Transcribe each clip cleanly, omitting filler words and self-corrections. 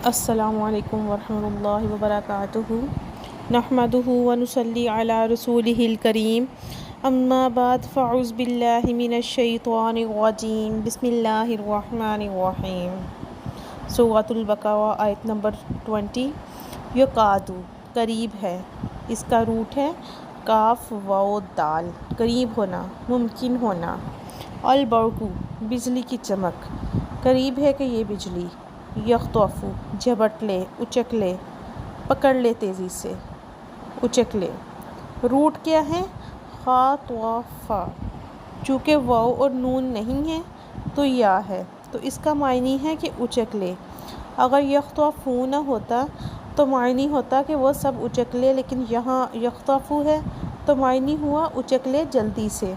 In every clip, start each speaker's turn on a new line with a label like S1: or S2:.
S1: السلام علیکم ورحمۃ اللہ وبرکاتہ نحمدہ ونصلی علی رسولہ الکریم اما بعد فاعوذ باللہ من الشیطان الرجیم بسم اللہ الرحمن الرحیم سورۃ البقرہ آیت نمبر 20 یکادو قریب ہے، اس کا روٹ ہے کاف واو دال، قریب ہونا، ممکن ہونا۔ البرقو بجلی کی چمک، قریب ہے کہ یہ بجلی۔ یخطفو جھپٹ لے، اچک لے، پکڑ لے تیزی سے، اچک لے۔ روٹ کیا ہے؟ خاطف، چونکہ واو اور نون نہیں ہے تو یا ہے، تو اس کا معنی ہے کہ اچک لے۔ اگر یخطفون ہوتا تو معنی ہوتا کہ وہ سب اچک لے، لیکن یہاں یخطفو ہے تو معنی ہوا اچک لے جلدی سے،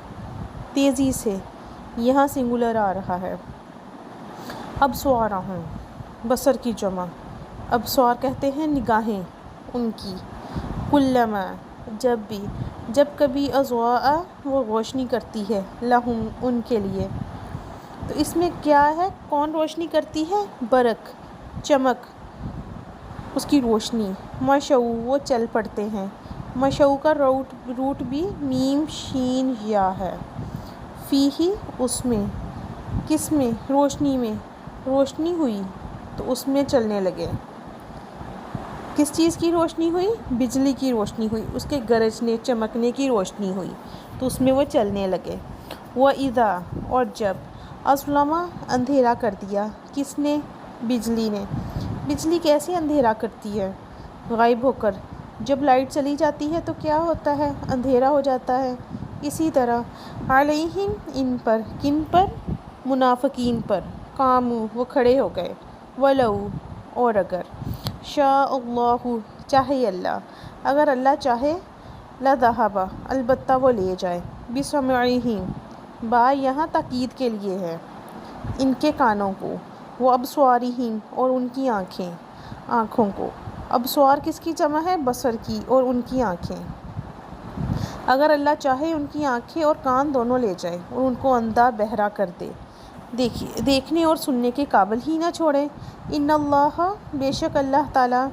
S1: تیزی سے۔ یہاں سنگولر آ رہا ہے۔ ابصارہم بصر کی جمع، ابصار کہتے ہیں نگاہیں ان کی۔ کلما جب کبھی اضاء وہ روشنی کرتی ہے، لہم ان کے لیے۔ تو اس میں کیا ہے؟ کون روشنی کرتی ہے؟ برق، چمک، اس کی روشنی۔ مشو وہ چل پڑتے ہیں، مشو کا روٹ بھی میم شین یا ہے۔ فیہ اس میں، کس میں؟ روشنی میں، روشنی ہوئی تو اس میں چلنے لگے۔ کس چیز کی روشنی ہوئی؟ بجلی کی روشنی ہوئی، اس کے گرجنے چمکنے کی روشنی ہوئی تو اس میں وہ چلنے لگے۔ وَإِذَا اور جب اظلم اندھیرا کر دیا، کس نے؟ بجلی نے۔ بجلی کیسے اندھیرا کرتی ہے؟ غائب ہو کر۔ جب لائٹ چلی جاتی ہے تو کیا ہوتا ہے؟ اندھیرا ہو جاتا ہے۔ اسی طرح علیہم ان پر، کن پر؟ منافقین پر۔ قاموا وہ کھڑے ہو گئے۔ ولو اور اگر شاء اللہ چاہے اللہ، اگر اللہ چاہے، لذہب البتہ وہ لے جائے، بسمعہم با یہاں تاکید کے لیے ہے، ان کے کانوں کو، وہ ابصارہم اور ان کی آنکھوں کو۔ ابصار کس کی جمع ہے؟ بصر کی، اور ان کی آنکھیں۔ اگر اللہ چاہے ان کی آنکھیں اور کان دونوں لے جائے اور ان کو اندھا بہرا کر دے، دیکھنے اور سننے کے قابل ہی نہ چھوڑے۔ ان اللہ بے شک اللہ تعالیٰ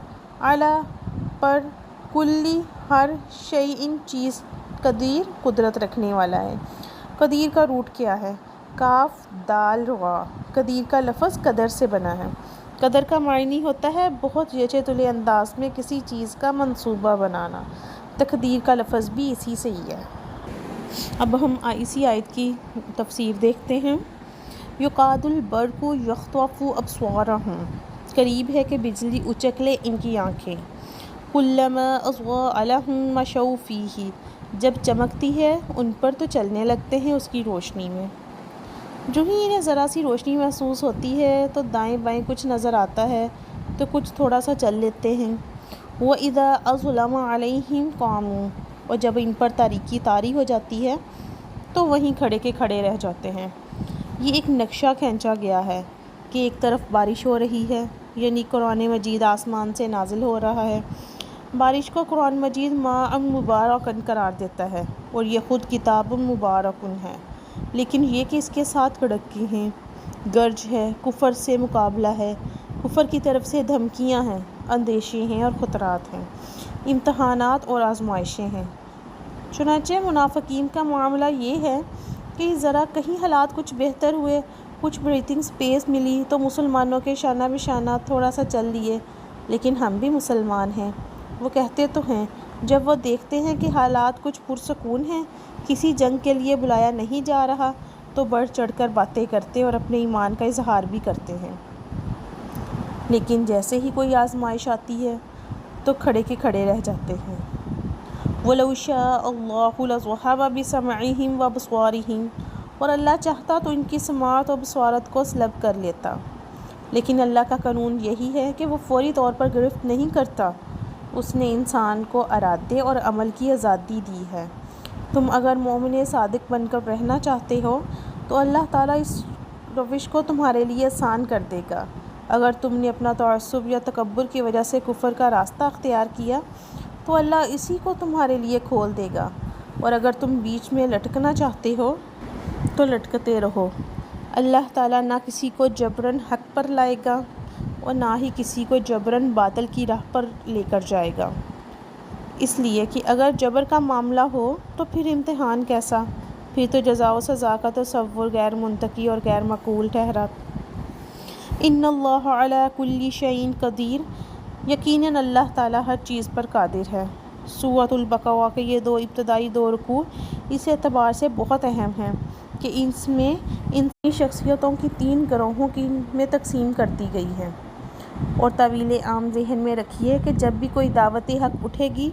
S1: علی پر کلی ہر شیء چیز قدیر قدرت رکھنے والا ہے۔ قدیر کا روٹ کیا ہے؟ کاف دال را، قدیر کا لفظ قدر سے بنا ہے۔ قدر کا معنی ہوتا ہے بہت یچے تلے انداز میں کسی چیز کا منصوبہ بنانا۔ تقدیر کا لفظ بھی اسی سے ہی ہے۔ اب ہم اسی آیت کی تفسیر دیکھتے ہیں۔ یکاد البرق یخطف ابصارہم قریب ہے کہ بجلی اچک لے ان کی آنکھیں۔ کلما اضاء لہم مشوا فیہ جب چمکتی ہے ان پر تو چلنے لگتے ہیں اس کی روشنی میں۔ جو ہی انہیں ذرا سی روشنی محسوس ہوتی ہے تو دائیں بائیں کچھ نظر آتا ہے تو کچھ تھوڑا سا چل لیتے ہیں۔ وَإِذَا أَظْلَمَ عَلَيْهِمْ قَامُوا اور جب ان پر تاریکی طاری ہو جاتی ہے تو وہیں کھڑے کے کھڑے رہ جاتے ہیں۔ یہ ایک نقشہ کھینچا گیا ہے کہ ایک طرف بارش ہو رہی ہے، یعنی قرآن مجید آسمان سے نازل ہو رہا ہے۔ بارش کو قرآن مجید ماء مبارکن قرار دیتا ہے اور یہ خود کتاب مبارکن ہے، لیکن یہ کہ اس کے ساتھ کڑکی ہیں، گرج ہے، کفر سے مقابلہ ہے، کفر کی طرف سے دھمکیاں ہیں، اندیشے ہیں اور خطرات ہیں، امتحانات اور آزمائشیں ہیں۔ چنانچہ منافقین کا معاملہ یہ ہے کہ ذرا کہیں حالات کچھ بہتر ہوئے، کچھ بریتھنگ سپیس ملی تو مسلمانوں کے شانہ بشانہ تھوڑا سا چل لیے، لیکن ہم بھی مسلمان ہیں، وہ کہتے تو ہیں۔ جب وہ دیکھتے ہیں کہ حالات کچھ پرسکون ہیں، کسی جنگ کے لیے بلایا نہیں جا رہا، تو بڑھ چڑھ کر باتیں کرتے اور اپنے ایمان کا اظہار بھی کرتے ہیں، لیکن جیسے ہی کوئی آزمائش آتی ہے تو کھڑے کے کھڑے رہ جاتے ہیں۔ وَلَوْ شَاءَ اللَّهُ لَذَهَبَ بِسَمْعِهِمْ وَأَبْصَارِهِمْ اور اللہ چاہتا تو ان کی سماعت و بصارت کو سلب کر لیتا، لیکن اللہ کا قانون یہی ہے کہ وہ فوری طور پر گرفت نہیں کرتا، اس نے انسان کو ارادے اور عمل کی آزادی دی ہے۔ تم اگر مومن صادق بن کر رہنا چاہتے ہو تو اللہ تعالیٰ اس روش کو تمہارے لیے آسان کر دے گا۔ اگر تم نے اپنا تعصب یا تکبر کی وجہ سے کفر کا راستہ اختیار کیا تو اللہ اسی کو تمہارے لیے کھول دے گا، اور اگر تم بیچ میں لٹکنا چاہتے ہو تو لٹکتے رہو۔ اللہ تعالیٰ نہ کسی کو جبراً حق پر لائے گا اور نہ ہی کسی کو جبراً باطل کی راہ پر لے کر جائے گا، اس لیے کہ اگر جبر کا معاملہ ہو تو پھر امتحان کیسا؟ پھر تو جزا و سزا کا تصور غیر منطقی اور غیر معقول ٹھہرا۔ ان اللہ علی کل شیء قدیر، یقیناً اللہ تعالیٰ ہر چیز پر قادر ہے۔ سورۃ البقرہ کے یہ ابتدائی دو رکوع اس اعتبار سے بہت اہم ہیں کہ اس میں انسانی شخصیتوں کی 3 گروہوں میں تقسیم کر دی گئی ہے، اور طویل عام ذہن میں رکھیے کہ جب بھی کوئی دعوت حق اٹھے گی،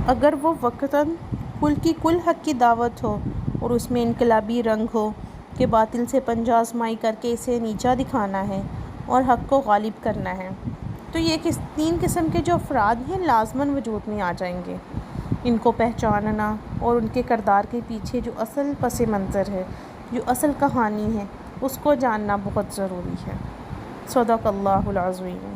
S1: اگر وہ وقتاً کل کی کل حق کی دعوت ہو اور اس میں انقلابی رنگ ہو کہ باطل سے پنجہ آزمائی کر کے اسے نیچا دکھانا ہے اور حق کو غالب کرنا ہے، تو یہ 3 قسم کے جو افراد ہیں لازماً وجود میں آ جائیں گے۔ ان کو پہچاننا اور ان کے کردار کے پیچھے جو اصل پس منظر ہے، جو اصل کہانی ہے، اس کو جاننا بہت ضروری ہے۔ صدق اللہ العظیم۔